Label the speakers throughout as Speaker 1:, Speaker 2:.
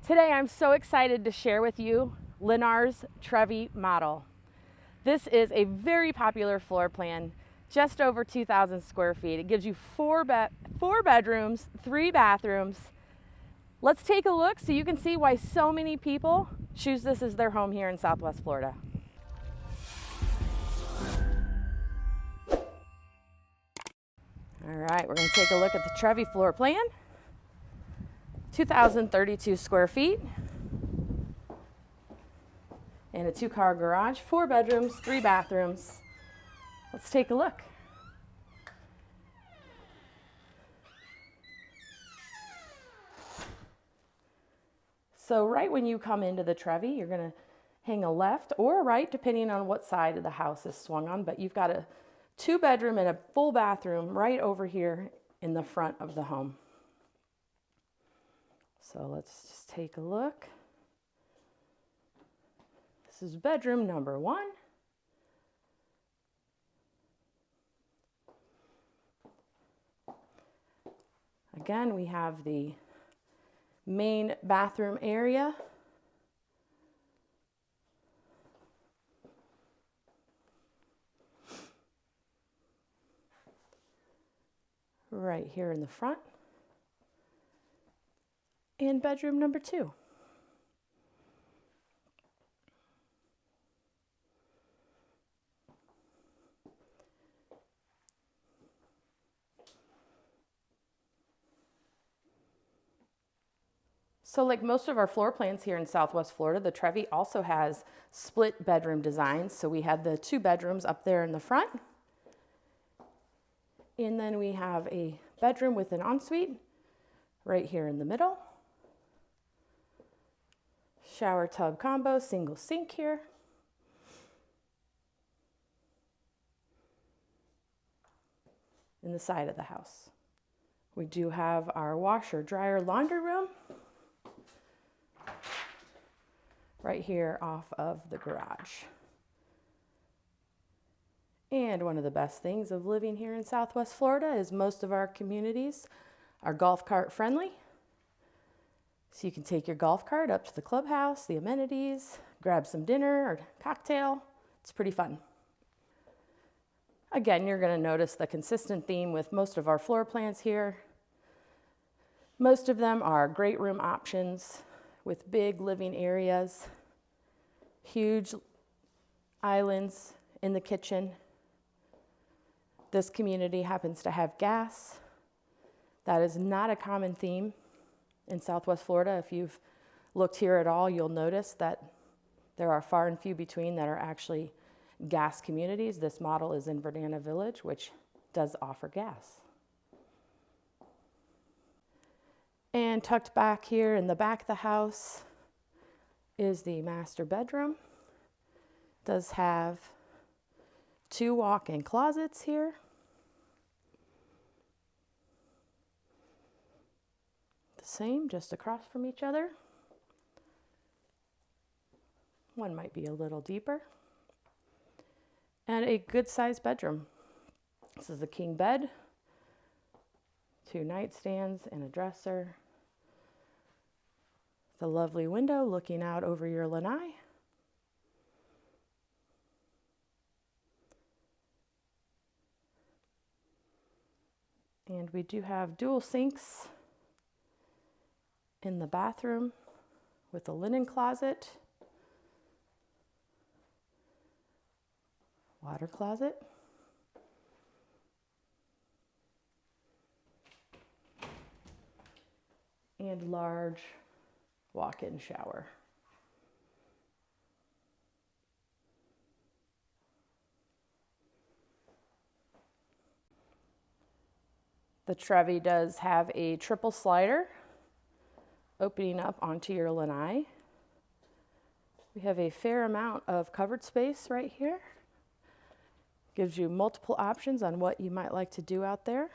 Speaker 1: Today I'm so excited to share with you Lennar's Trevi model. This is a very popular floor plan, just over 2,000 square feet. It gives you four bedrooms, 3 bathrooms. Let's take a look so you can see why so many people choose this as their home here in Southwest Florida. All right, we're going to take a look at the Trevi floor plan. 2,032 square feet and a 2-car garage, 4 bedrooms, 3 bathrooms. Let's take a look. So right when you come into the Trevi, you're going to hang a left or a right, depending on what side of the house is swung on, but you've got a 2-bedroom and a full bathroom right over here in the front of the home. So let's just take a look. This is bedroom number 1. Again, we have the main bathroom area. Right here in the front. And bedroom number 2. So like most of our floor plans here in Southwest Florida, the Trevi also has split bedroom designs. So we have the 2 bedrooms up there in the front. And then we have a bedroom with an ensuite right here in the middle. Shower tub combo, single sink here. In the side of the house. We do have our washer, dryer, laundry room right here off of the garage. And one of the best things of living here in Southwest Florida is most of our communities are golf cart friendly. So you can take your golf cart up to the clubhouse, the amenities, grab some dinner or cocktail. It's pretty fun. Again, you're going to notice the consistent theme with most of our floor plans here. Most of them are great room options with big living areas, huge islands in the kitchen. This community happens to have gas. That is not a common theme in Southwest Florida. If you've looked here at all, you'll notice that there are far and few between that are actually gas communities. This model is in Verdana Village, which does offer gas. And tucked back here in the back of the house is the master bedroom. It does have 2 walk-in closets here. The same, just across from each other. One might be a little deeper. And a good-sized bedroom. This is a king bed, 2 nightstands and a dresser. The lovely window looking out over your lanai. And we do have dual sinks in the bathroom with a linen closet, water closet, and large walk-in shower. The Trevi does have a triple slider opening up onto your lanai. We have a fair amount of covered space right here. Gives you multiple options on what you might like to do out there.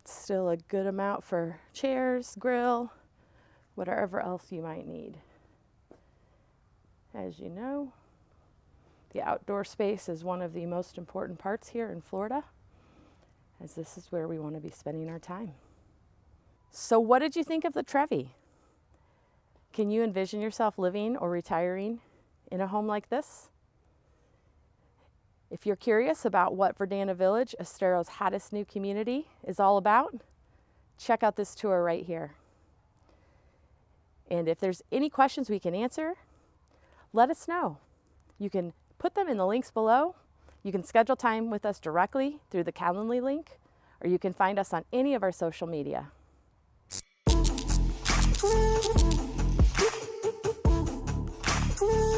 Speaker 1: Still a good amount for chairs, grill, whatever else you might need. As you know, the outdoor space is one of the most important parts here in Florida. as this is where we want to be spending our time. So what did you think of the Trevi? Can you envision yourself living or retiring in a home like this? If you're curious about what Verdana Village, Estero's hottest new community, is all about, check out this tour right here. And if there's any questions we can answer, let us know. You can put them in the links below. You can schedule time with us directly through the Calendly link, or you can find us on any of our social media.
Speaker 2: Woo!